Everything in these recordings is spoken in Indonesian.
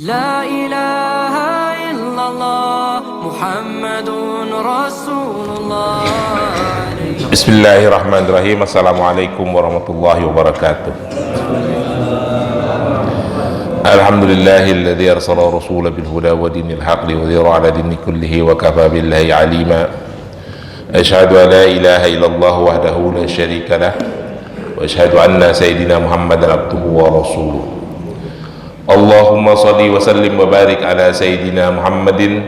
لا إله إلا الله محمد رسول الله. Bismillahirrahmanirrahim. Assalamualaikum warahmatullahi wabarakatuh. Alhamdulillahilladzi arsala rasulahu bil huda wa dinil haqqi wa yudhhirahu ala dini kullihi wa kafa billahi alima. Asyhadu an la ilaha illallah wahdahu la syarika lah wa asyhadu anna sayyidina Muhammadan abduhu wa rasuluh. Allahumma salli wa sallim wa barik ala sayyidina Muhammadin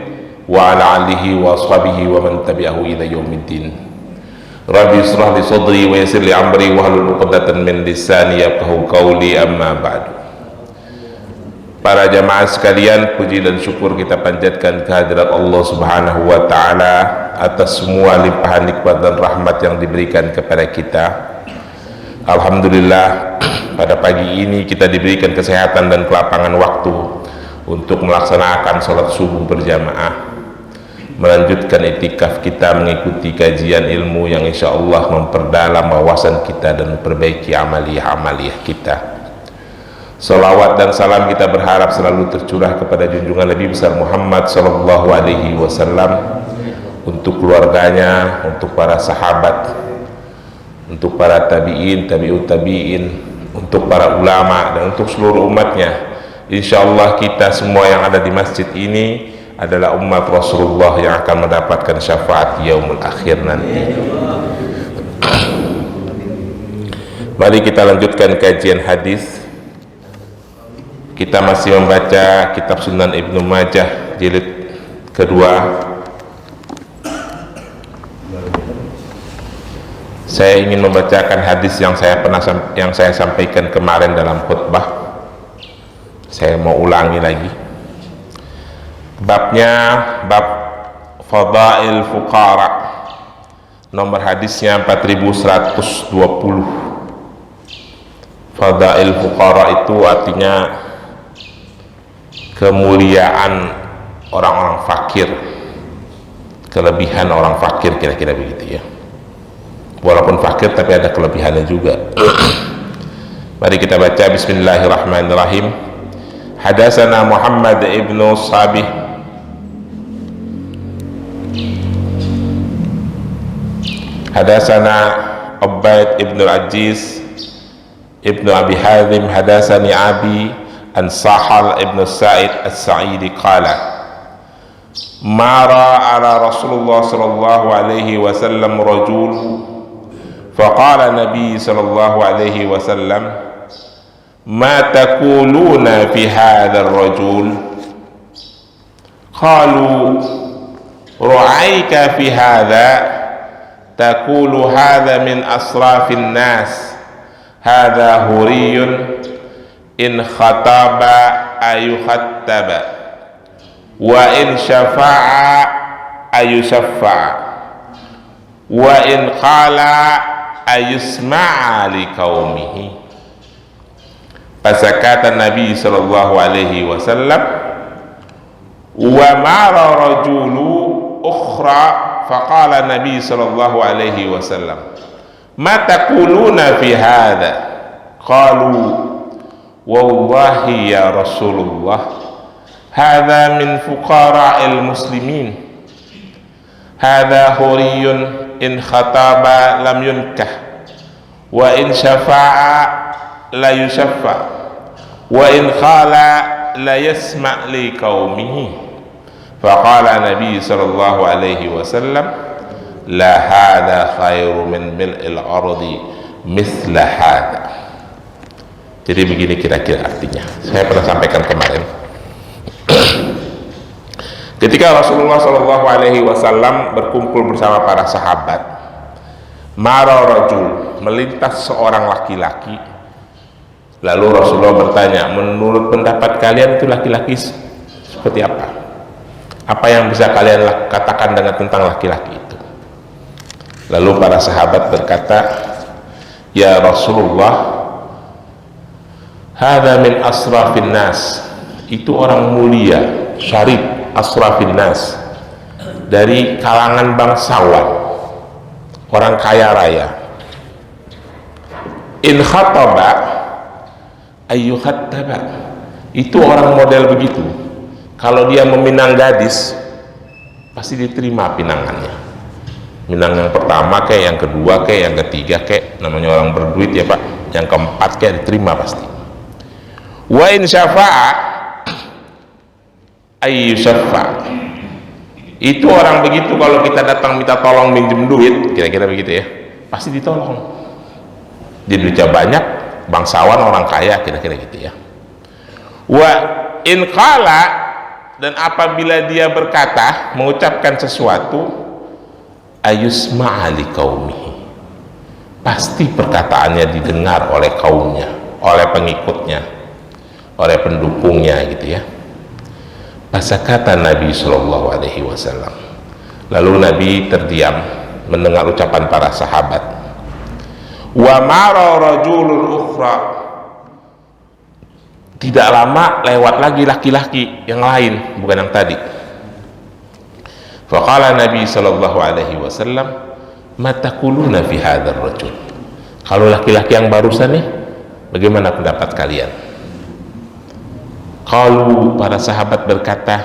wa ala alihi wa ashabihi wa man tabi'ahu ila yaumiddin. Rabbi israh li sadri wa yassir li amri wa hlul 'uqdatan min lisani yafqahu qawli, amma ba'du. Para jamaah sekalian, puji dan syukur kita panjatkan kehadirat Allah Subhanahu wa taala atas semua limpahan nikmat dan rahmat yang diberikan kepada kita. Alhamdulillah, pada pagi ini kita diberikan kesehatan dan kelapangan waktu untuk melaksanakan sholat subuh berjamaah, melanjutkan itikaf kita mengikuti kajian ilmu yang insya Allah memperdalam wawasan kita dan memperbaiki amaliyah kita. Salawat dan salam kita berharap selalu tercurah kepada junjungan Nabi besar Muhammad sallallahu alaihi wasallam, untuk keluarganya, untuk para sahabat, untuk para tabi'in, tabi'ut tabi'in, untuk para ulama, dan untuk seluruh umatnya. Insyaallah kita semua yang ada di masjid ini adalah umat Rasulullah yang akan mendapatkan syafaat yaumul akhir nanti. Mari kita lanjutkan kajian hadis. Kita masih membaca kitab Sunan Ibnu Majah jilid kedua. Saya ingin membacakan hadis yang saya sampaikan kemarin dalam khutbah. Saya mau ulangi lagi. Babnya bab Fadail Fuqara, nomor hadisnya 4120. Fadail Fuqara itu artinya kemuliaan orang-orang fakir, kelebihan orang fakir, kira-kira begitu ya. Walaupun fakir tapi ada kelebihannya juga. Mari kita baca. Bismillahirrahmanirrahim. Hadatsana Muhammad ibnu Sabih hadatsana Ubaid ibnu Aziz ibnu Abi Hazim hadatsani Abi an Sahal ibnu Sa'id as-Sa'idi qala mara ala Rasulullah sallallahu alaihi wasallam rajul faqala Nabi sallallahu alaihi wasallam ma taquluna fi hadzal rajul qalu ra'aika fi hadza taqulu hadza min asrafin nas hadza huriyun in khataba ayukhattaba wa in syafa'a ayushaffa'a wa in qala ayusma'a li qaumihi. Fasakata Nabi sallallahu alaihi wasallam wa mara rajulu ukhra faqala Nabi sallallahu alaihi wasallam ma taquluna fi hadha qalu wallahi ya Rasulullah hadha min fuqara'il muslimin hadha huriyun in khataba lam yunkah wa in syafa'a la yushaffa wa in khala la yasma' li qaumihi. Faqala Nabi sallallahu alaihi wasallam la hadha khairu min mil'il ardi mithla hadha. Jadi begini kira-kira artinya, saya pernah sampaikan kemarin. Ketika Rasulullah sallallahu alaihi wasallam berkumpul bersama para sahabat, mara rajul, melintas seorang laki-laki. Lalu Rasulullah bertanya, menurut pendapat kalian itu laki-laki seperti apa? Apa yang bisa kalian katakan tentang laki-laki itu? Lalu para sahabat berkata, ya Rasulullah, hadza min asrafin nas, itu orang mulia, syarif, asrafin nas, dari kalangan bangsawan, orang kaya raya. In khataba ayyukhattaba, Itu orang model begitu. Kalau dia meminang gadis, pasti diterima pinangannya. Minang yang pertama kayak, yang kedua kayak, yang ketiga kayak, namanya orang berduit ya Pak, yang keempat kayak diterima pasti. Wa in syafa'a ayyu syafa', itu orang begitu. Kalau kita datang minta tolong minjem duit, kira-kira begitu ya, pasti ditolong. Dia duitnya banyak, bangsawan, orang kaya, kira-kira gitu ya. Wa in qala, dan apabila dia berkata, mengucapkan sesuatu, ayusma'a li qaumihi, pasti perkataannya didengar oleh kaumnya, oleh pengikutnya, oleh pendukungnya gitu ya. Pasakata Nabi sallallahu alaihi wasallam, lalu Nabi terdiam mendengar ucapan para sahabat. Wa mara rajulun ukhra, tidak lama lewat lagi laki-laki yang lain, bukan yang tadi. Faqala Nabi sallallahu alaihi wasallam, ma taquluna fi hadzal rajul, kalau laki-laki yang barusan nih, bagaimana pendapat kalian? Qalu, para sahabat berkata,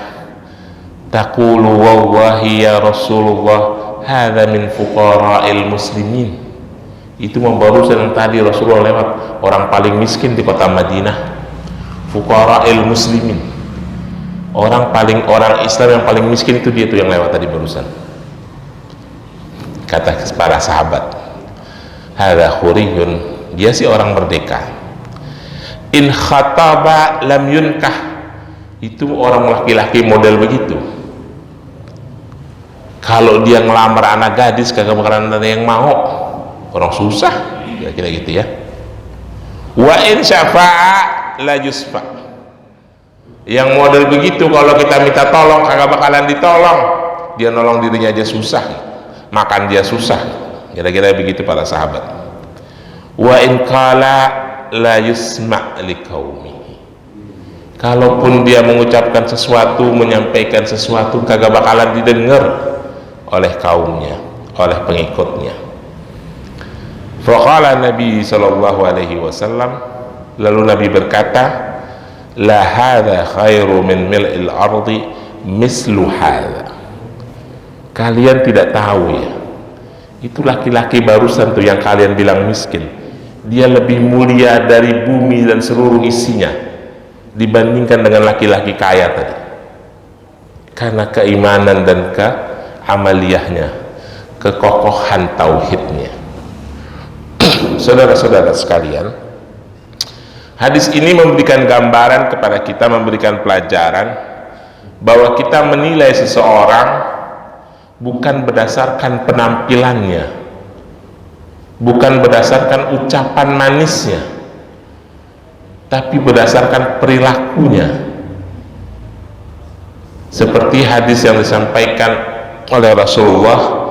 taqulu wallahi ya Rasulullah, hadza min fuqara'il muslimin, itu barusan yang tadi Rasulullah lewat, orang paling miskin di kota Madinah. Fuqara'il muslimin, orang Islam yang paling miskin itu dia tuh yang lewat tadi barusan. Kata para sahabat, hadza khuriyun, dia sih orang merdeka. In khataba lam yunkah, itu orang laki-laki model begitu. Kalau dia ngelamar anak gadis kagak bakalan ada yang mau, orang susah, kira-kira gitu ya. Wa in syafa'a la yusfa, yang model begitu kalau kita minta tolong kagak bakalan ditolong, dia nolong dirinya aja susah, makan dia susah, kira-kira begitu para sahabat. Wa in qala la yusma' li qaumihi, kalaupun dia mengucapkan sesuatu, menyampaikan sesuatu, kagak bakalan didengar oleh kaumnya, oleh pengikutnya. Faqala Nabi sallallahu alaihi wasallam, lalu Nabi berkata, la hadza khairu min mil'il ardi mislu hadza, kalian tidak tahu ya, itu laki-laki barusan tuh yang kalian bilang miskin, dia lebih mulia dari bumi dan seluruh isinya dibandingkan dengan laki-laki kaya tadi, karena keimanan dan keamaliyahnya, kekokohan tauhidnya. Saudara-saudara sekalian, hadis ini memberikan gambaran kepada kita, memberikan pelajaran bahwa kita menilai seseorang bukan berdasarkan penampilannya, bukan berdasarkan ucapan manisnya, tapi berdasarkan perilakunya. Seperti hadis yang disampaikan oleh Rasulullah,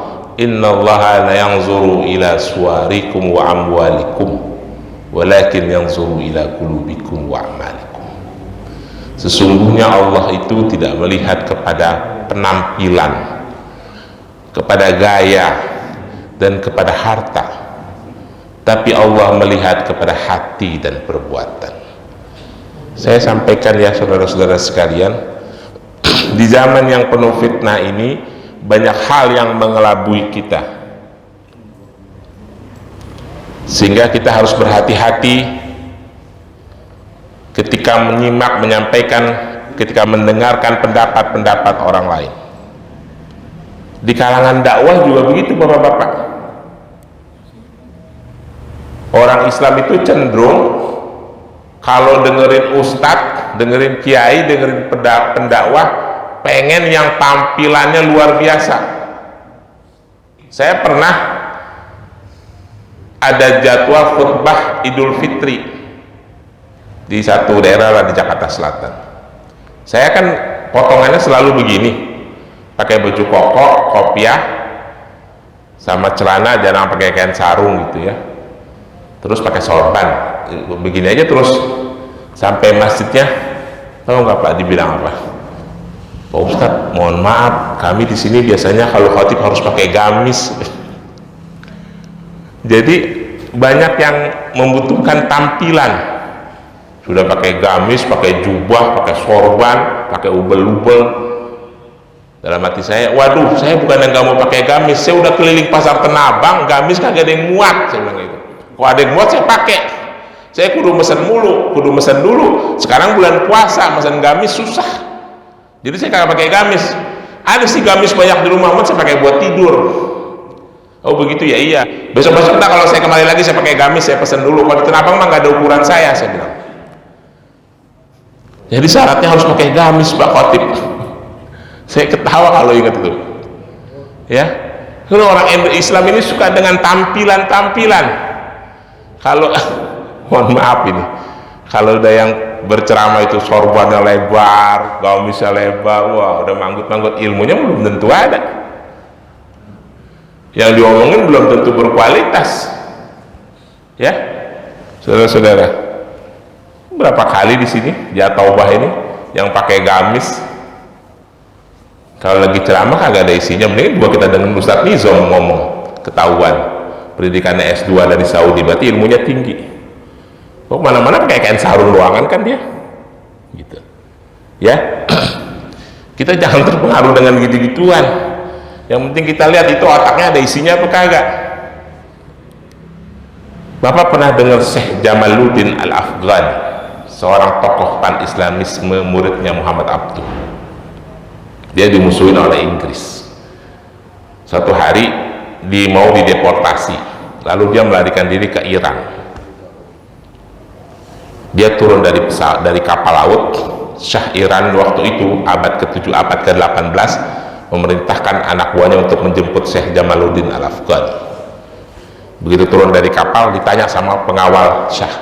innallaha la yanzuru ila suwarikum wa amwalikum walakin yanzuru ila qulubikum wa a'malikum. Sesungguhnya Allah itu tidak melihat kepada penampilan, kepada gaya dan kepada harta, tapi Allah melihat kepada hati dan perbuatan. Saya sampaikan ya saudara-saudara sekalian, di zaman yang penuh fitnah ini banyak hal yang mengelabui kita, sehingga kita harus berhati-hati ketika menyimak, menyampaikan, ketika mendengarkan pendapat-pendapat orang lain. Di kalangan dakwah juga begitu bapak-bapak. Orang Islam itu cenderung kalau dengerin ustadz, dengerin kiai, dengerin pendakwah, pengen yang tampilannya luar biasa. Saya pernah ada jadwal khutbah Idul Fitri di satu daerah di Jakarta Selatan. Saya kan potongannya selalu begini, pakai baju koko, kopiah, sama celana, jarang pakai kain sarung gitu ya, terus pakai sorban begini aja terus sampai masjidnya. Tahu nggak Pak dibilang apa? Pak Ustadz, mohon maaf, kami di sini biasanya kalau khatib harus pakai gamis. Jadi banyak yang membutuhkan tampilan sudah pakai gamis, pakai jubah, pakai sorban, pakai ubel-ubel. Dalam hati saya, waduh, saya bukan yang gak mau pakai gamis, saya udah keliling pasar Tanah Abang, gamis kagak ada yang muat, saya bilang gitu. Kalau ada yang muat saya pakai, saya kudu mesen dulu. Sekarang bulan puasa, mesen gamis susah, jadi saya kagak pakai gamis. Ada sih gamis banyak di rumah, saya pakai buat tidur. Oh begitu ya, iya. Besok-besok kalau saya kembali lagi saya pakai gamis, saya pesen dulu. Kalau di Tanah Abang mah nggak ada ukuran saya bilang. Jadi syaratnya harus pakai gamis, Pak Khotib. Saya ketawa kalau ingat itu. Ya, kalau orang Islam ini suka dengan tampilan-tampilan. Kalau mohon maaf ini, kalau ada yang berceramah itu sorbannya lebar, gamisnya lebar, wah udah manggut-manggut, ilmunya belum tentu ada. Yang diomongin belum tentu berkualitas. Ya, saudara-saudara, berapa kali di sini ya taubah ini yang pakai gamis, kalau lagi ceramah kagak ada isinya. Mending gua kita dengan Ustadz Nizam ngomong, ketahuan pendidikannya S2 dari Saudi, berarti ilmunya tinggi. Kok mana-mana pakai kain sarung ruangan kan dia gitu ya. Kita jangan terpengaruh dengan gitu-gituan. Yang penting kita lihat itu otaknya ada isinya apa kagak. Bapak pernah dengar Syekh Jamaluddin Al-Afghani, seorang tokoh pan-islamisme, muridnya Muhammad Abduh. Dia dimusuhin oleh Inggris. Suatu hari mau dideportasi, lalu dia melarikan diri ke Iran. Dia turun dari kapal laut. Syah Iran waktu itu abad ke-7, abad ke-18 memerintahkan anak buahnya untuk menjemput Syekh Jamaluddin Al-Afghani. Begitu turun dari kapal, ditanya sama pengawal Syah,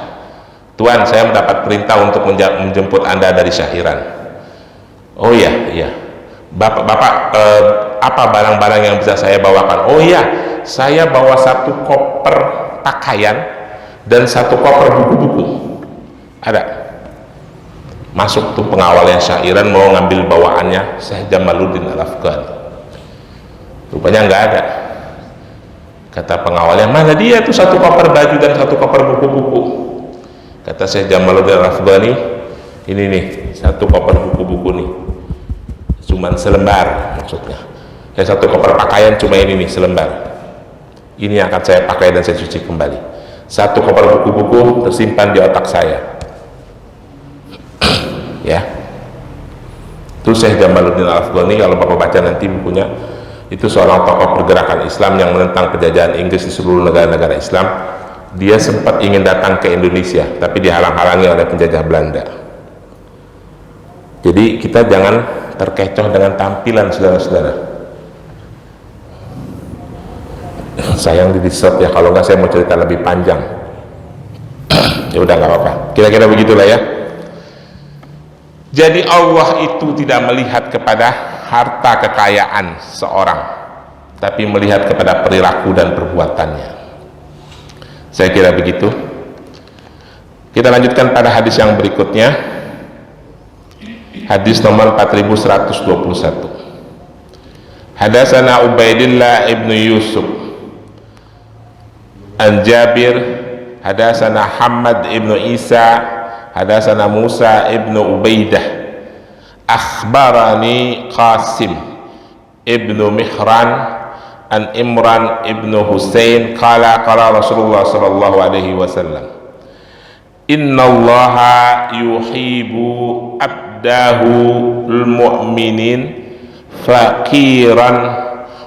"Tuan, saya mendapat perintah untuk menjemput Anda dari Syah Iran." "Oh iya, Bapak apa barang-barang yang bisa saya bawakan?" "Oh iya, saya bawa 1 koper pakaian dan 1 koper buku-buku." Ada. Masuk tuh pengawal yang Syah Iran mau ngambil bawaannya Syekh Jamaluddin Al-Afghani. Rupanya nggak ada. Kata pengawalnya, "Mana dia tuh 1 koper baju dan 1 koper buku-buku?" Kata Syekh Jamaluddin Al-Afghani, "Ini nih 1 koper buku-buku nih, cuman selembar maksudnya. 1 koper pakaian cuma ini nih selembar. Ini yang akan saya pakai dan saya cuci kembali. 1 koper buku-buku tersimpan di otak saya." Ya, itu Syekh Jamaluddin Al-Afghani, kalau Bapak baca nanti bukunya, itu seorang tokoh pergerakan Islam yang menentang penjajahan Inggris di seluruh negara-negara Islam. Dia sempat ingin datang ke Indonesia, tapi dihalang-halangi oleh penjajah Belanda. Jadi kita jangan terkecoh dengan tampilan, saudara-saudara. Sayang di stop ya, kalau nggak saya mau cerita lebih panjang. Ya udah nggak apa-apa, kira-kira begitulah ya. Jadi Allah itu tidak melihat kepada harta kekayaan seorang, tapi melihat kepada perilaku dan perbuatannya. Saya kira begitu. Kita lanjutkan pada hadis yang berikutnya. Hadis nomor 4121. Hadatsana Ubaidillah ibnu Yusuf an Jabir, hadatsana Hamad ibnu Isa, hadatsana Musa ibnu Ubaidah, akhbarani Qasim ibnu Mihran an Imran ibnu Husain qala qala Rasulullah sallallahu alaihi wasallam, innallaha yuhibbu abdahu al-mu'minin faqiran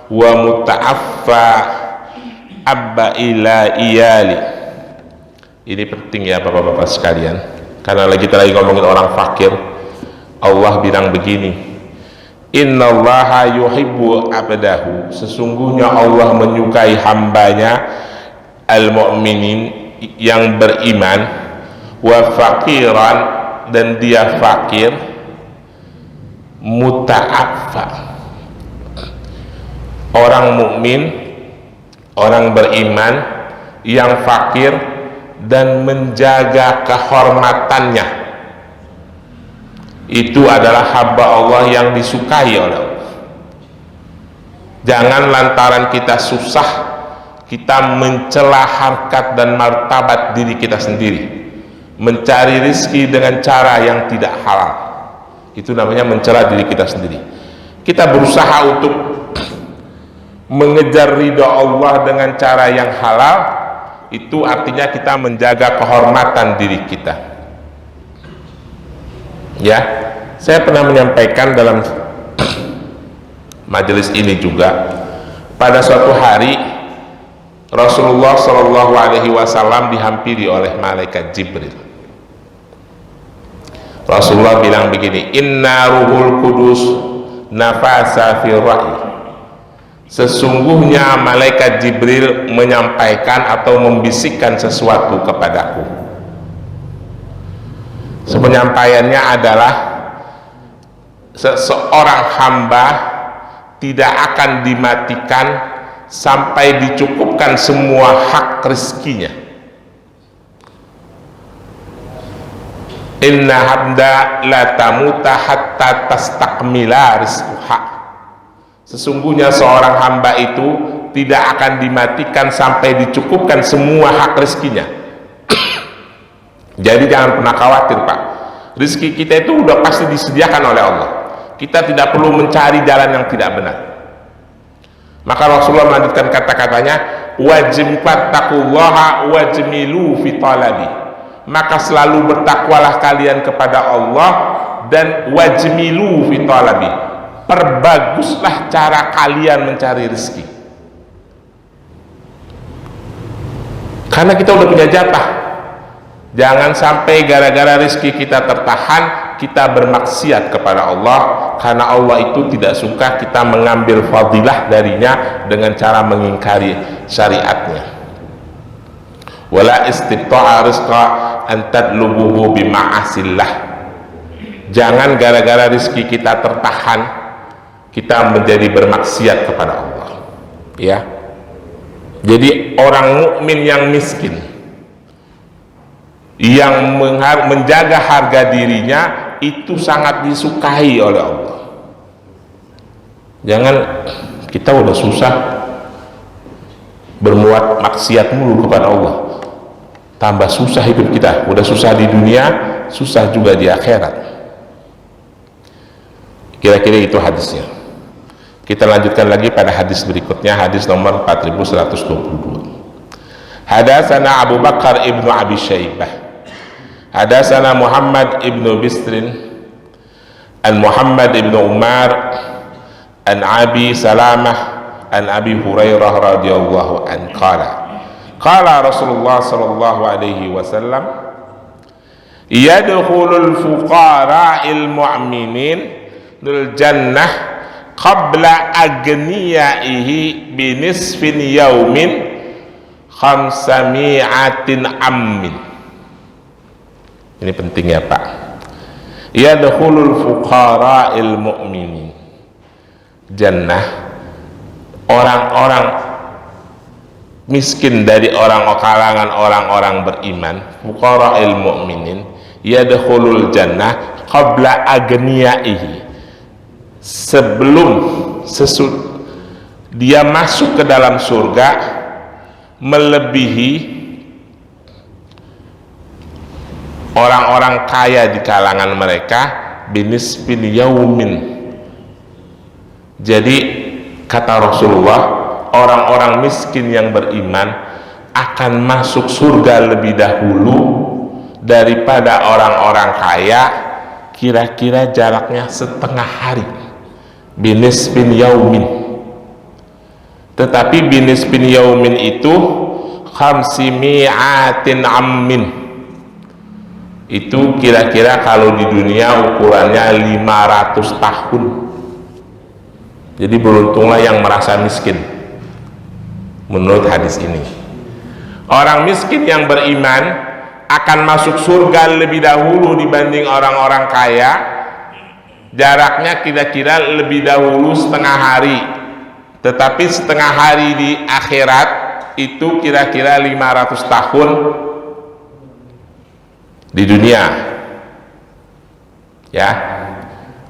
wa muta'affa abba ila iyali. Ini penting ya Bapak-bapak sekalian, karena kita lagi ngomongin orang fakir. Allah bilang begini, innallaha yuhibbu abdahu, sesungguhnya Allah menyukai hambanya al-mu'minin, yang beriman, wa faqiran, dan dia fakir, muta'affa, orang mukmin, orang beriman yang fakir dan menjaga kehormatannya, itu adalah hamba Allah yang disukai oleh Allah. Jangan lantaran kita susah kita mencela harkat dan martabat diri kita sendiri, mencari rizki dengan cara yang tidak halal. Itu namanya mencela diri kita sendiri. Kita berusaha untuk mengejar ridha Allah dengan cara yang halal, itu artinya kita menjaga kehormatan diri kita. Ya, saya pernah menyampaikan dalam majelis ini juga, pada suatu hari Rasulullah Shallallahu Alaihi Wasallam dihampiri oleh malaikat Jibril. Rasulullah bilang begini, Inna ruhul kudus nafasa fi ra'i. Sesungguhnya malaikat Jibril menyampaikan atau membisikkan sesuatu kepadaku. Penyampaiannya adalah seseorang hamba tidak akan dimatikan sampai dicukupkan semua hak rezekinya. Inna hamda la tamuta hatta tastakmila rizquha. Sesungguhnya seorang hamba itu tidak akan dimatikan sampai dicukupkan semua hak rezekinya. Jadi jangan pernah khawatir, Pak. Rezeki kita itu udah pasti disediakan oleh Allah. Kita tidak perlu mencari jalan yang tidak benar. Maka Rasulullah melanjutkan kata-katanya, wajib fattaqullaha wajmilu fi talabi. Maka selalu bertakwalah kalian kepada Allah dan wajmilu fi talabi. Perbaguslah cara kalian mencari rezeki. Karena kita udah punya jatah. Jangan sampai gara-gara rezeki kita tertahan, kita bermaksiat kepada Allah, karena Allah itu tidak suka kita mengambil fadilah darinya dengan cara mengingkari syariatnya. Wala istibta'a rizqa an tadlubuhu bima'asillah. Jangan gara-gara rezeki kita tertahan, kita menjadi bermaksiat kepada Allah. Ya. Jadi orang mukmin yang miskin, yang menjaga harga dirinya, itu sangat disukai oleh Allah. Jangan kita udah susah berbuat maksiat mulu kepada Allah, tambah susah hidup kita. Udah susah di dunia, susah juga di akhirat. Kira-kira itu hadisnya. Kita lanjutkan lagi pada hadis berikutnya, hadis nomor 4122. Hadatsana Abu Bakar ibnu Abi Syaibah, hadatsana Muhammad ibnu Bisrin, an Muhammad ibnu Umar, an Abi Salamah, an Abi Hurairah radhiyallahu an qala Rasulullah sallallahu alaihi wasallam, yadkhulul fuqara'il mu'minin dul jannah qabla aghniyaihi binisfin yaumin khamsami'atin ammin. Ini penting ya Pak. Yadkhulul fuqara'il mu'minin jannah, orang-orang miskin dari kalangan orang-orang beriman, fuqara'il mu'minin, yadkhulul jannah qabla aghniyaihi, sebelum dia masuk ke dalam surga melebihi orang-orang kaya di kalangan mereka binisbin yaumin. Jadi kata Rasulullah, orang-orang miskin yang beriman akan masuk surga lebih dahulu daripada orang-orang kaya, kira-kira jaraknya setengah hari. Binisbin yaumin. Tetapi binisbin yaumin itu khamsimi'atin ammin, itu kira-kira kalau di dunia ukurannya 500 tahun. Jadi beruntunglah yang merasa miskin menurut hadis ini. Orang miskin yang beriman akan masuk surga lebih dahulu dibanding orang-orang kaya, jaraknya kira-kira lebih dahulu setengah hari. Tetapi setengah hari di akhirat itu kira-kira 500 tahun di dunia. Ya.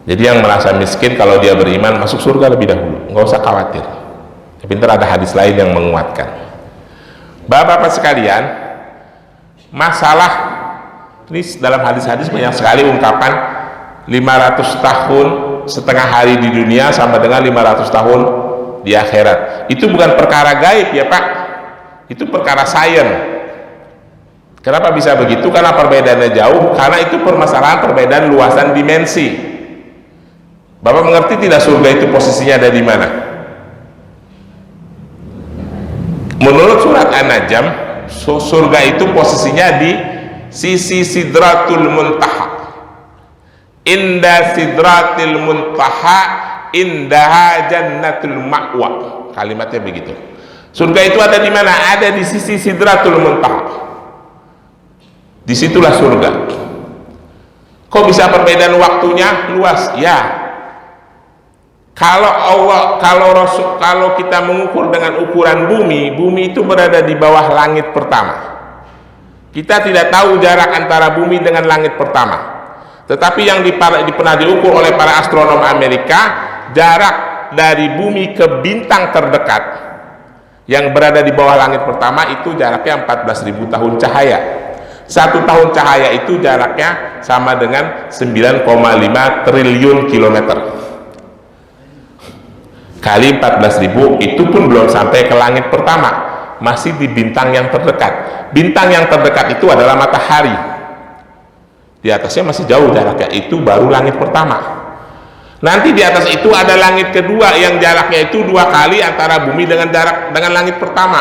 Jadi yang merasa miskin kalau dia beriman masuk surga lebih dahulu, nggak usah khawatir. Tapi ntar ada hadis lain yang menguatkan. Bapak-bapak sekalian, masalah Ini dalam hadis-hadis banyak sekali ungkapan 500 tahun setengah hari di dunia sama dengan 500 tahun di akhirat. Itu bukan perkara gaib ya Pak, itu perkara sains. Kenapa bisa begitu? Karena perbedaannya jauh, karena itu permasalahan perbedaan luasan dimensi. Bapak mengerti tidak surga itu posisinya ada di mana? Menurut surat An-Najm, surga itu posisinya di sisi Sidratul Muntaha. Inda Sidratil Muntaha indaha Jannatul Ma'wa. Kalimatnya begitu. Surga itu ada di mana? Ada di sisi Sidratul Muntaha. Disitulah surga. Kok bisa perbedaan waktunya luas? Ya, kalau kita mengukur dengan ukuran bumi itu berada di bawah langit pertama. Kita tidak tahu jarak antara bumi dengan langit pertama. Tetapi yang pernah diukur oleh para astronom Amerika, jarak dari bumi ke bintang terdekat yang berada di bawah langit pertama itu jaraknya 14.000 tahun cahaya. 1 tahun cahaya itu jaraknya sama dengan 9,5 triliun kilometer. Kali 14.000 itu pun belum sampai ke langit pertama, masih di bintang yang terdekat. Bintang yang terdekat itu adalah matahari. Di atasnya masih jauh jaraknya, itu baru langit pertama. Nanti di atas itu ada langit kedua yang jaraknya itu 2 kali antara bumi dengan langit pertama.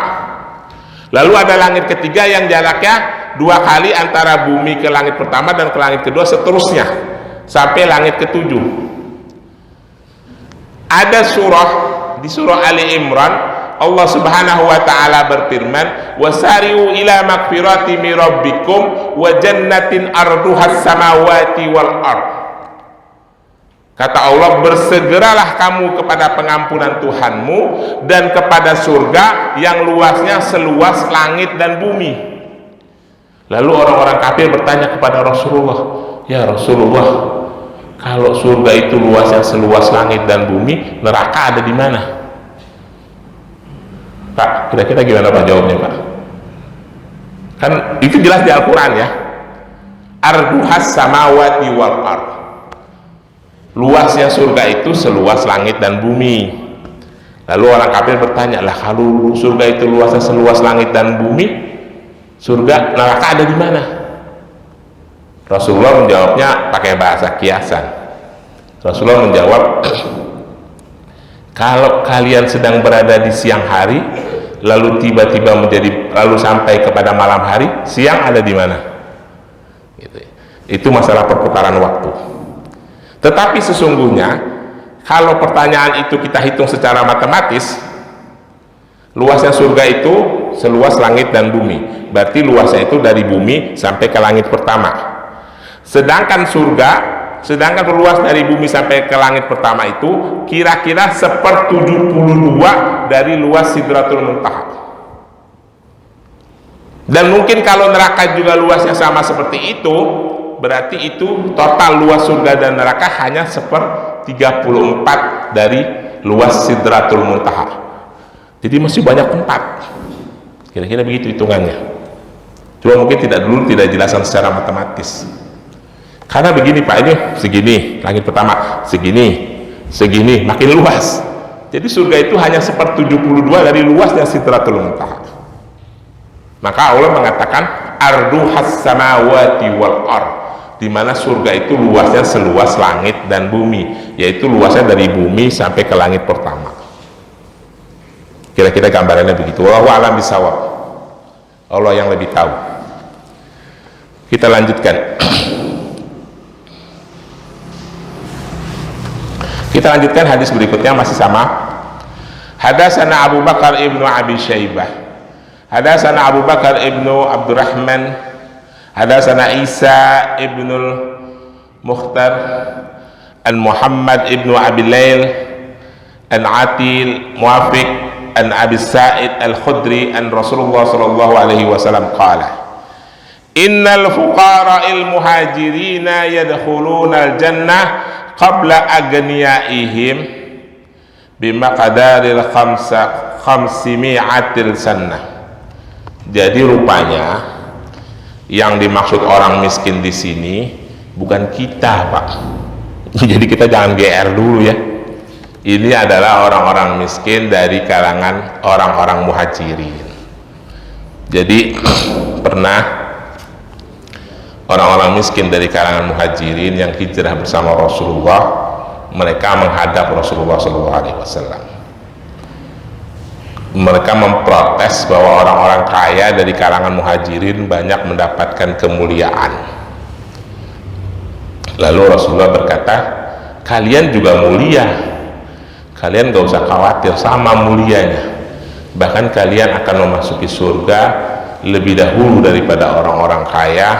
Lalu ada langit ketiga yang jaraknya 2 kali antara bumi ke langit pertama dan ke langit kedua, seterusnya sampai langit ke-7. Ada di surah Ali Imran, Allah Subhanahu wa taala berfirman, "Wasari'u ila magfirati min rabbikum wa jannatin arduhas samawati wal ard." Kata Allah, bersegeralah kamu kepada pengampunan Tuhanmu dan kepada surga yang luasnya seluas langit dan bumi. Lalu orang-orang kafir bertanya kepada Rasulullah, "Ya Rasulullah, kalau surga itu luasnya seluas langit dan bumi, neraka ada di mana?" Pak, kira-kira gimana Pak jawabnya Pak? Kan itu jelas di Al-Quran ya. Arduhas samawati wal ard. Luasnya surga itu seluas langit dan bumi. Lalu orang kafir bertanya, lah kalau surga itu luasnya seluas langit dan bumi, surga neraka ada di mana? Rasulullah menjawabnya pakai bahasa kiasan. Rasulullah menjawab, kalau kalian sedang berada di siang hari lalu tiba-tiba lalu sampai kepada malam hari, siang ada di mana? Gitu. Itu masalah perputaran waktu. Tetapi sesungguhnya kalau pertanyaan itu kita hitung secara matematis, luasnya surga itu seluas langit dan bumi, berarti luasnya itu dari bumi sampai ke langit pertama. Sedangkan luas dari bumi sampai ke langit pertama itu kira-kira 1/72 dari luas Sidratul Muntaha. Dan mungkin kalau neraka juga luasnya sama seperti itu, berarti itu total luas surga dan neraka hanya 1/34 dari luas Sidratul Muntaha. Jadi masih banyak tempat. Kira-kira begitu hitungannya. Cuma mungkin tidak jelaskan secara matematis. Karena begini Pak, ini segini, langit pertama segini, makin luas. Jadi surga itu hanya 1/72 dari luasnya Sidratul Muntaha. Maka Allah mengatakan arduhas samawati wal ard, di mana surga itu luasnya seluas langit dan bumi, yaitu luasnya dari bumi sampai ke langit pertama. Kira-kira gambarannya begitu. Wallahu a'lam bishawab. Allah yang lebih tahu. Kita lanjutkan. Kita lanjutkan hadis berikutnya, masih sama. Hadatsana Abu Bakar ibnu Abi Syaibah, hadatsana Abu Bakar ibnu Abdurrahman, hadatsana Isa ibnul Mukhtar, an Muhammad ibnu Abi Lail, an Atil Muafiq, an Abi Sa'id al-Khudri, an Rasulullah sallallahu alaihi wasallam qala, innal fuqara'il muhajirina yadkhuluna al-jannah qabla agniyaihim bimaqdaril khamsimi'atil sannah. Jadi rupanya Yang dimaksud orang miskin di sini bukan kita, Pak. Jadi kita jangan GR dulu ya. Ini adalah orang-orang miskin dari kalangan orang-orang muhajirin. Jadi pernah orang-orang miskin dari kalangan muhajirin yang hijrah bersama Rasulullah, mereka menghadap Rasulullah SAW. Mereka memprotes bahwa orang-orang kaya dari kalangan muhajirin banyak mendapatkan kemuliaan. Lalu Rasulullah berkata, kalian juga mulia, kalian gak usah khawatir, sama mulianya. Bahkan kalian akan memasuki surga lebih dahulu daripada orang-orang kaya,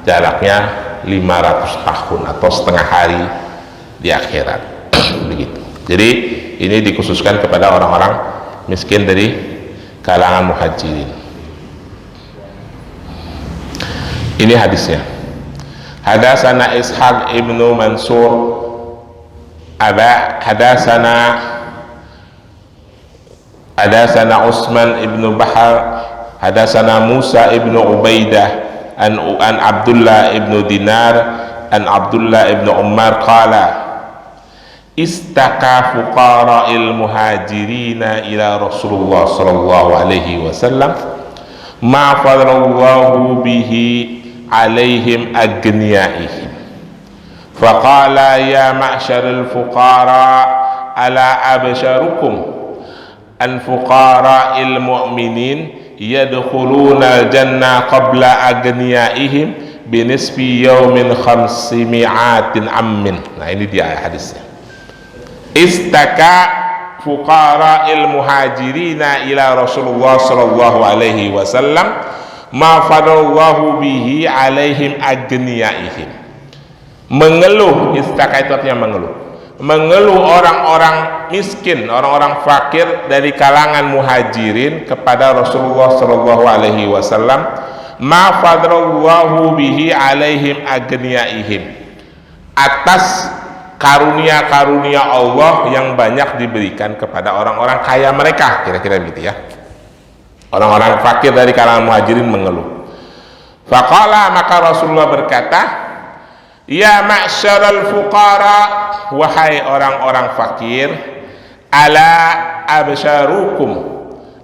jaraknya 500 tahun atau setengah hari di akhirat. Begitu. Jadi ini dikhususkan kepada orang-orang miskin dari kalangan muhajirin. Ini hadisnya. Hadatsana Ishaq ibnu Mansur hadatsana Utsman ibnu Bahar hadatsana Musa ibnu Ubaidah an Abdullah ibnu Dinar an Abdullah ibnu Umar qala istaka fuqara'il muhajirina ila Rasulullah sallallahu alaihi wasallam ma fadlallahu bihi alaihim agniyaihim faqala ya ma'syaril fuqara ala absharukum an fuqara'il mu'minin yadkhuluna jannah qabla agniyaihim binisfi yaumin 500 ammin. Nah ini dia hadisnya. Istaka fuqara'il muhajirina ila Rasulullah sallallahu alaihi wasallam ma fadallahu bihi alaihim agniyaihim. Mengeluh, istaka itu artinya mengeluh orang-orang miskin, orang-orang fakir dari kalangan muhajirin kepada Rasulullah sallallahu alaihi wasallam ma fadallahu bihi alaihim agniyaihim, atas karunia-karunia Allah yang banyak diberikan kepada orang-orang kaya mereka, kira-kira begitu ya. Orang-orang fakir dari kalangan muhajirin mengeluh. Faqala, maka Rasulullah berkata, ya ma'syaral fuqara, wahai orang-orang fakir, ala absyarukum,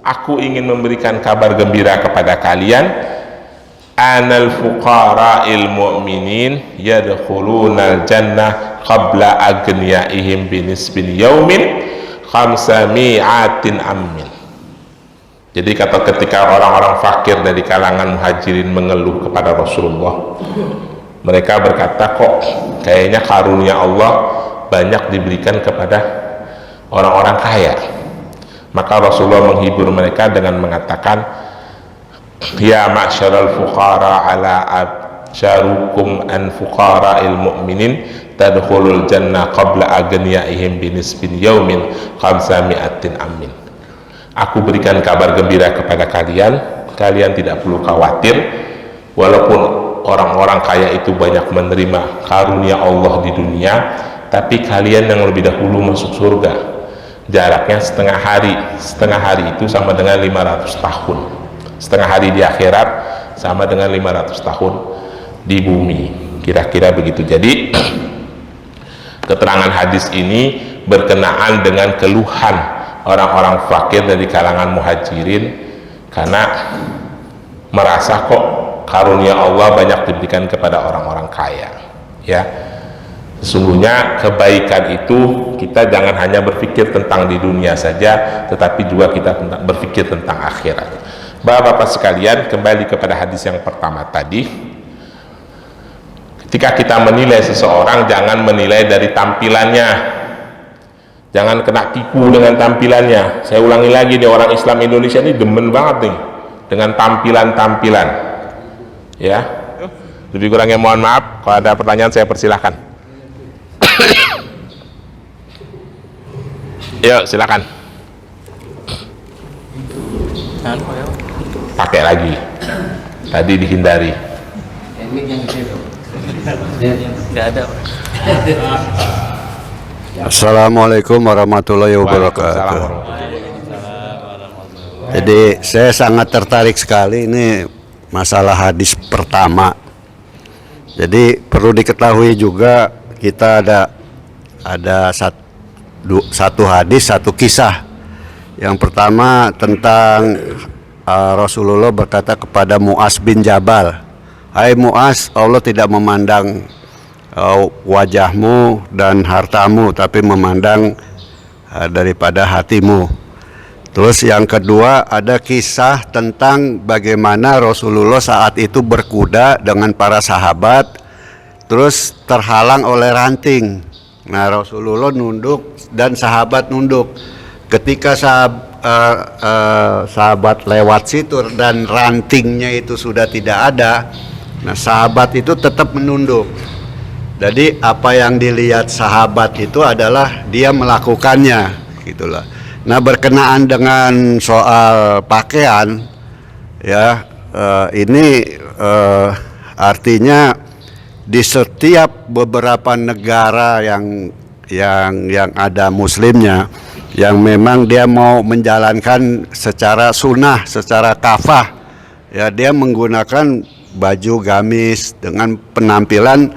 aku ingin memberikan kabar gembira kepada kalian, anal fuqara'il mu'minin yadkhulunal jannah qabla agniyaihim binisbin yaumin 500 ammin. Jadi kata ketika orang-orang fakir dari kalangan muhajirin mengeluh kepada Rasulullah, mereka berkata, kok kayaknya karunia Allah banyak diberikan kepada orang-orang kaya. Maka Rasulullah menghibur mereka dengan mengatakan, ya ma'syaral fuqara ala absyarukum an fuqara'il mu'minin tadkhulul jannah qabla agniyaihim binisbin yaumin 500 ammin. Aku berikan kabar gembira kepada kalian, kalian tidak perlu khawatir, walaupun orang-orang kaya itu banyak menerima karunia Allah di dunia, tapi kalian yang lebih dahulu masuk surga, jaraknya setengah hari itu sama dengan 500 tahun. Setengah hari di akhirat sama dengan 500 tahun di bumi, kira-kira begitu. Jadi keterangan hadis ini berkenaan dengan keluhan orang-orang fakir dari kalangan muhajirin karena merasa kok karunia Allah banyak diberikan kepada orang-orang kaya. Ya, sesungguhnya kebaikan itu kita jangan hanya berpikir tentang di dunia saja, tetapi juga kita berpikir tentang akhirat. Bapak-bapak sekalian, kembali kepada hadis yang pertama tadi. Ketika kita menilai seseorang, jangan menilai dari tampilannya, jangan kena tipu dengan tampilannya. Saya ulangi lagi nih, orang Islam Indonesia ini demen banget nih dengan tampilan-tampilan. Ya, lebih kurangnya mohon maaf. Kalau ada pertanyaan saya persilahkan. Yuk silakan. Pakai lagi. Tadi dihindari. Nggak ada. Assalamualaikum warahmatullahi wabarakatuh. Jadi saya sangat tertarik sekali ini masalah hadis pertama. Jadi perlu diketahui juga kita ada satu hadis, satu kisah. Yang pertama tentang Rasulullah berkata kepada Mu'az bin Jabal, "Hai Mu'az, Allah tidak memandang wajahmu dan hartamu, tapi memandang daripada hatimu." Terus yang kedua ada kisah tentang bagaimana Rasulullah saat itu berkuda dengan para sahabat, terus terhalang oleh ranting. Nah, Rasulullah nunduk dan sahabat nunduk. Ketika sahabat lewat situ dan rantingnya itu sudah tidak ada, nah sahabat itu tetap menunduk. Jadi apa yang dilihat sahabat itu adalah dia melakukannya, gitulah. Nah, berkenaan dengan soal pakaian, ya ini artinya di setiap beberapa negara yang ada muslimnya, yang memang dia mau menjalankan secara sunnah, secara kafah, ya dia menggunakan baju gamis dengan penampilan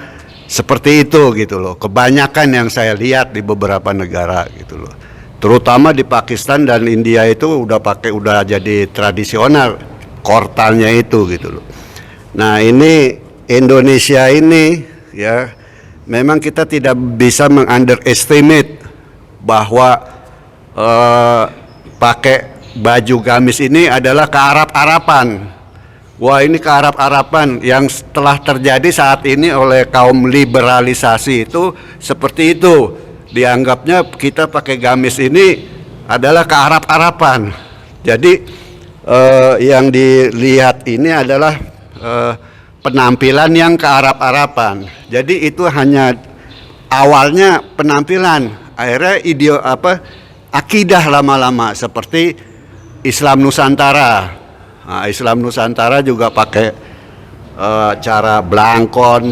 seperti itu gitu loh. Kebanyakan yang saya lihat di beberapa negara gitu loh. Terutama di Pakistan dan India itu udah jadi tradisional kortalnya itu gitu loh. Nah, ini Indonesia ini ya memang kita tidak bisa mengunderestimate bahwa pakai baju gamis ini adalah kearab-arapan. Wah, ini kearab-arapan yang telah terjadi saat ini oleh kaum liberalisasi itu seperti itu. Dianggapnya kita pakai gamis ini adalah kearab-arapan. Jadi yang dilihat ini adalah penampilan yang kearab-arapan. Jadi itu hanya awalnya penampilan, akhirnya akidah lama-lama seperti Islam Nusantara. Nah, Islam Nusantara juga pakai cara belangkon,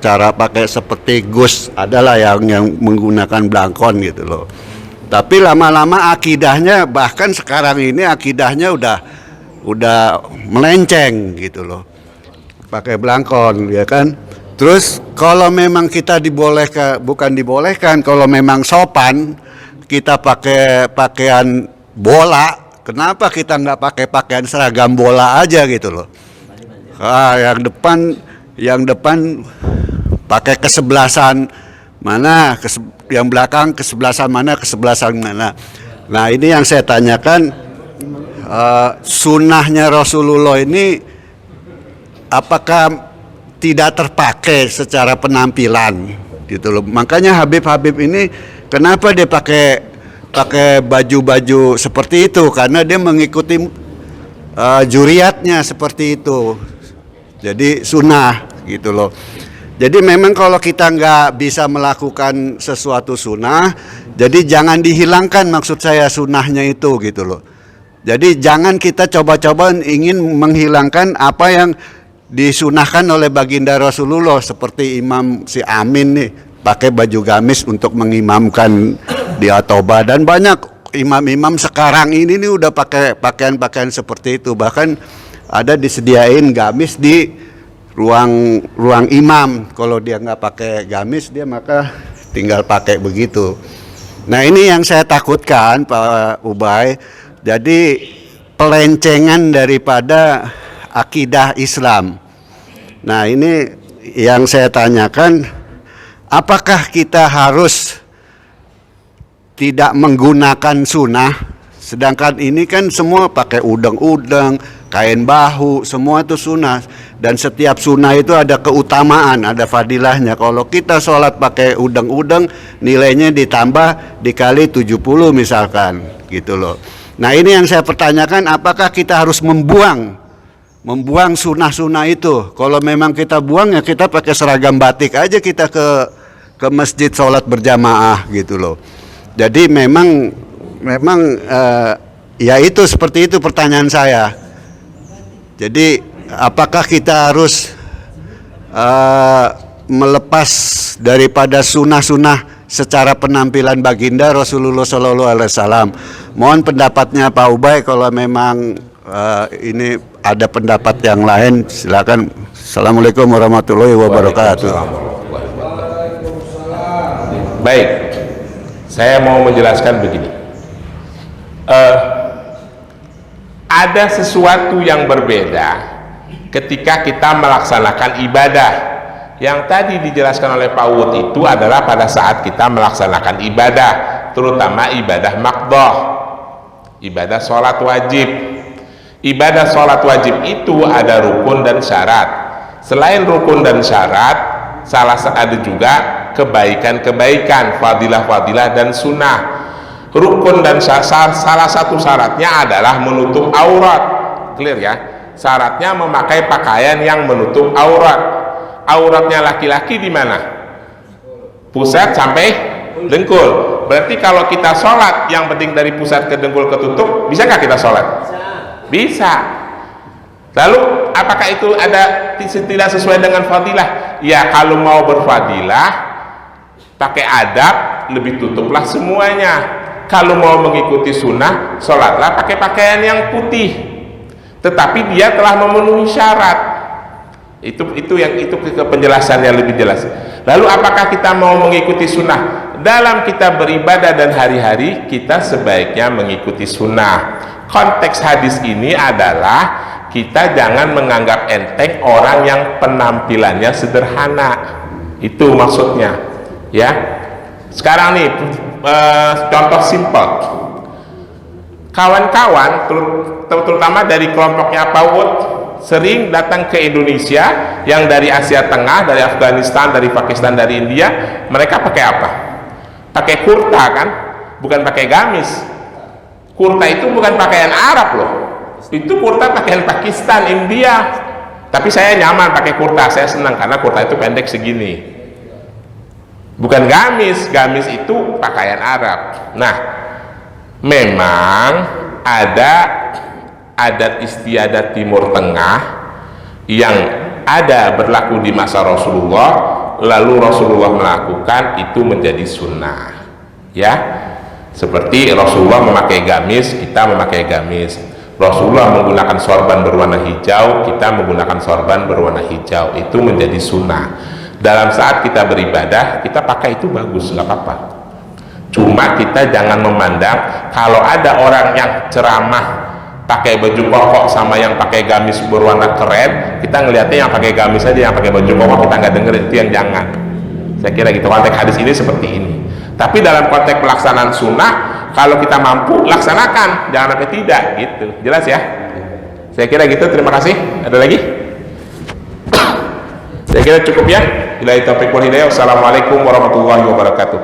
cara pakai seperti Gus, adalah yang menggunakan belangkon gitu loh. Tapi lama-lama akidahnya, bahkan sekarang ini akidahnya udah melenceng gitu loh, pakai belangkon ya kan. Terus kalau memang kita dibolehkan, kalau memang sopan kita pakai pakaian bola, kenapa kita nggak pakai pakaian seragam bola aja gitu loh. Yang depan pakai kesebelasan mana, yang belakang kesebelasan mana. Nah, ini yang saya tanyakan, sunnahnya Rasulullah ini apakah tidak terpakai secara penampilan gitu loh. Makanya Habib ini kenapa dia pakai baju-baju seperti itu, karena dia mengikuti juriatnya seperti itu. Jadi sunnah gitu loh. Jadi memang kalau kita nggak bisa melakukan sesuatu sunnah, jadi jangan dihilangkan, maksud saya sunnahnya itu gitu loh. Jadi jangan kita coba-coba ingin menghilangkan apa yang disunahkan oleh baginda Rasulullah, seperti Imam si Amin nih pakai baju gamis untuk mengimamkan di Atoba, dan banyak imam-imam sekarang ini nih udah pakai pakaian-pakaian seperti itu. Bahkan ada disediain gamis di ruang imam. Kalau dia nggak pakai gamis, dia maka tinggal pakai begitu. Nah, ini yang saya takutkan Pak Ubay. Jadi pelencengan daripada akidah Islam. Nah, ini yang saya tanyakan, apakah kita harus tidak menggunakan sunnah? Sedangkan ini kan semua pakai udang-udang, kain bahu, semua itu sunnah. Dan setiap sunnah itu ada keutamaan, ada fadilahnya. Kalau kita sholat pakai udang-udang, nilainya ditambah dikali 70 misalkan, gitu loh. Nah, ini yang saya pertanyakan, apakah kita harus membuang sunnah-sunnah itu? Kalau memang kita buang, ya kita pakai seragam batik aja kita ke masjid sholat berjamaah gitu loh. Jadi memang ya itu seperti itu pertanyaan saya. Jadi apakah kita harus melepas daripada sunnah-sunnah secara penampilan baginda Rasulullah SAW? Mohon pendapatnya Pak Ubay, kalau memang ini ada pendapat yang lain, silakan. Assalamualaikum warahmatullahi wabarakatuh. Baik, saya mau menjelaskan begini. Ada sesuatu yang berbeda ketika kita melaksanakan ibadah. Yang tadi dijelaskan oleh Pak Wud itu adalah pada saat kita melaksanakan ibadah, terutama ibadah maqdoh, ibadah sholat wajib. Ibadah sholat wajib itu ada rukun dan syarat. Selain rukun dan syarat, ada juga kebaikan-kebaikan, fadilah-fadilah dan sunnah. Rukun dan salah satu syaratnya adalah menutup aurat. Clear ya? Syaratnya memakai pakaian yang menutup aurat. Auratnya laki-laki di mana? Pusat sampai dengkul. Berarti kalau kita sholat yang penting dari pusat ke dengkul ketutup, bisa nggak kita sholat? Bisa. Lalu apakah itu ada tidak sesuai dengan fadilah? Ya, kalau mau berfadilah pakai adab, lebih tutuplah semuanya. Kalau mau mengikuti sunnah, sholatlah pakai pakaian yang putih, tetapi dia telah memenuhi syarat. Itu penjelasannya lebih jelas. Lalu apakah kita mau mengikuti sunnah? Dalam kita beribadah dan hari-hari, kita sebaiknya mengikuti sunnah. Konteks hadis ini adalah kita jangan menganggap enteng orang yang penampilannya sederhana. Itu maksudnya, ya. Sekarang nih contoh simpel. Kawan-kawan terutama dari kelompoknya Pak Wud sering datang ke Indonesia, yang dari Asia Tengah, dari Afghanistan, dari Pakistan, dari India. Mereka pakai apa? Pakai kurta kan, bukan pakai gamis. Kurta itu bukan pakaian Arab loh, itu kurta pakaian Pakistan, India. Tapi saya nyaman pakai kurta, saya senang karena kurta itu pendek segini, bukan gamis. Gamis itu pakaian Arab. Nah, memang ada adat istiadat Timur Tengah yang ada berlaku di masa Rasulullah, lalu Rasulullah melakukan, itu menjadi sunnah, ya. Seperti Rasulullah memakai gamis, kita memakai gamis. Rasulullah menggunakan sorban berwarna hijau, kita menggunakan sorban berwarna hijau. Itu menjadi sunnah. Dalam saat kita beribadah, kita pakai itu bagus, nggak apa-apa. Cuma kita jangan memandang kalau ada orang yang ceramah pakai baju koko sama yang pakai gamis berwarna keren, kita ngelihatnya yang pakai gamis aja, yang pakai baju koko kita nggak denger. Itu yang jangan. Saya kira gitu. Konteks hadis ini seperti ini. Tapi dalam konteks pelaksanaan sunnah, kalau kita mampu laksanakan, jangan sampai tidak, gitu. Jelas ya? Saya kira gitu. Terima kasih. Ada lagi? Saya kira cukup ya. Billahi taufiq wal hidayah. Wassalamualaikum warahmatullahi wabarakatuh.